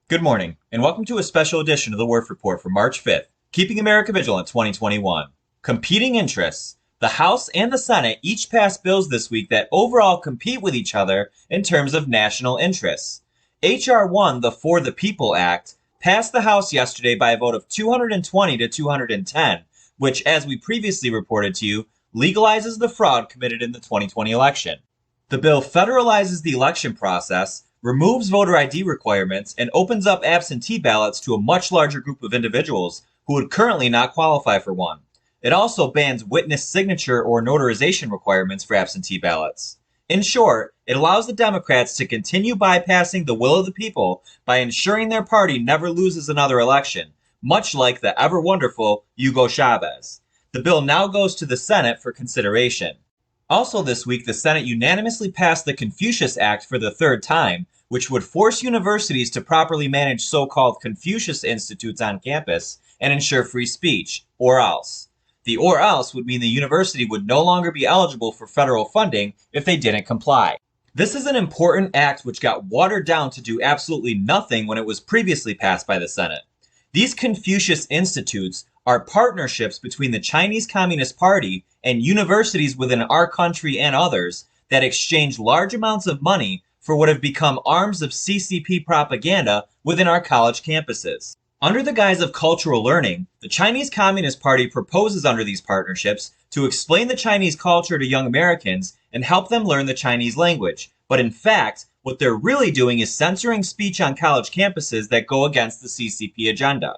Good morning, and welcome to a special edition of the Worth Report for March 5th, Keeping America Vigilant 2021. Competing interests. The House and the Senate each passed bills this week that overall compete with each other in terms of national interests. HR1, the For the People Act, passed the House yesterday by a vote of 220 to 210, which, as we previously reported to you, legalizes the fraud committed in the 2020 election. The bill federalizes the election process, removes voter ID requirements, and opens up absentee ballots to a much larger group of individuals who would currently not qualify for one. It also bans witness signature or notarization requirements for absentee ballots. In short, it allows the Democrats to continue bypassing the will of the people by ensuring their party never loses another election, much like the ever-wonderful Hugo Chavez. The bill now goes to the Senate for consideration. Also this week, the Senate unanimously passed the Confucius Act for the third time, which would force universities to properly manage so-called Confucius institutes on campus and ensure free speech, or else. The or else would mean the university would no longer be eligible for federal funding if they didn't comply. This is an important act which got watered down to do absolutely nothing when it was previously passed by the Senate. These Confucius institutes are partnerships between the Chinese Communist Party and universities within our country and others that exchange large amounts of money for what have become arms of CCP propaganda within our college campuses. Under the guise of cultural learning, the Chinese Communist Party proposes under these partnerships to explain the Chinese culture to young Americans and help them learn the Chinese language. But in fact, what they're really doing is censoring speech on college campuses that go against the CCP agenda.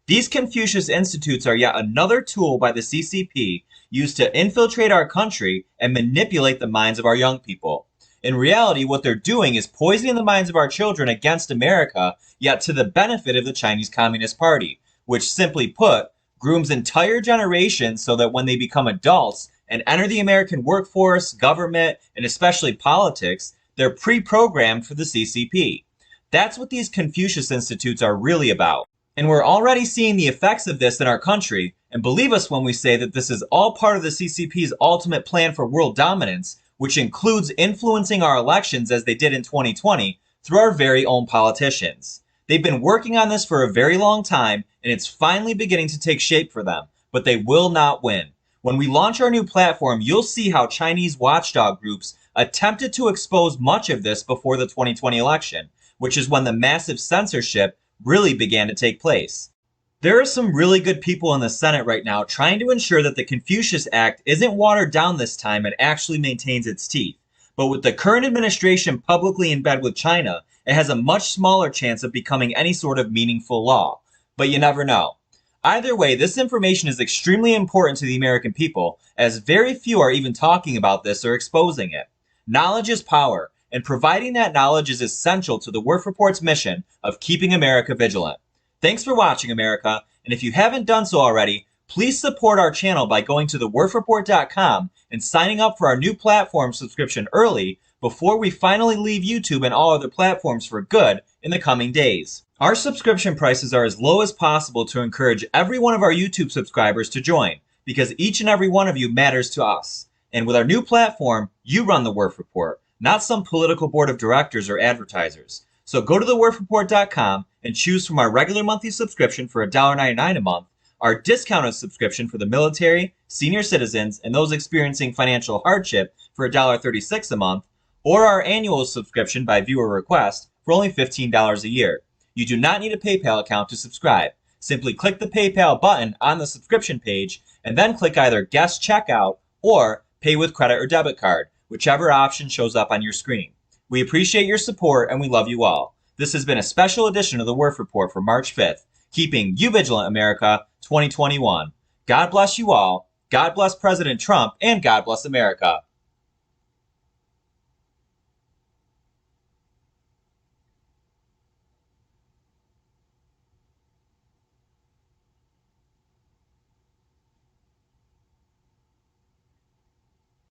These Confucius Institutes are yet another tool by the CCP used to infiltrate our country and manipulate the minds of our young people. In reality, what they're doing is poisoning the minds of our children against America, yet to the benefit of the Chinese Communist Party, which, simply put, grooms entire generations so that when they become adults and enter the American workforce, government, and especially politics, they're pre-programmed for the CCP. That's what these Confucius Institutes are really about. And we're already seeing the effects of this in our country, and believe us when we say that this is all part of the CCP's ultimate plan for world dominance, which includes influencing our elections as they did in 2020 through our very own politicians. They've been working on this for a very long time, and it's finally beginning to take shape for them, but they will not win. When we launch our new platform, you'll see how Chinese watchdog groups attempted to expose much of this before the 2020 election, which is when the massive censorship really began to take place. There are some really good people in the Senate right now trying to ensure that the Confucius Act isn't watered down this time and actually maintains its teeth. But with the current administration publicly in bed with China, it has a much smaller chance of becoming any sort of meaningful law. But you never know. Either way, this information is extremely important to the American people, as very few are even talking about this or exposing it. Knowledge is power, and providing that knowledge is essential to the Worth Report's mission of keeping America vigilant. Thanks for watching, America, and if you haven't done so already, please support our channel by going to theworthreport.com and signing up for our new platform subscription early before we finally leave YouTube and all other platforms for good in the coming days. Our subscription prices are as low as possible to encourage every one of our YouTube subscribers to join, because each and every one of you matters to us. And with our new platform, you run the Worth Report, not some political board of directors or advertisers. So go to theworthreport.com and choose from our regular monthly subscription for $1.99 a month, our discounted subscription for the military, senior citizens, and those experiencing financial hardship for $1.36 a month, or our annual subscription by viewer request for only $15 a year. You do not need a PayPal account to subscribe. Simply click the PayPal button on the subscription page and then click either Guest Checkout or Pay with Credit or Debit Card, whichever option shows up on your screen. We appreciate your support and we love you all. This has been a special edition of the Worth Report for March 5th, keeping you vigilant, America 2021. God bless you all, God bless President Trump, and God bless America.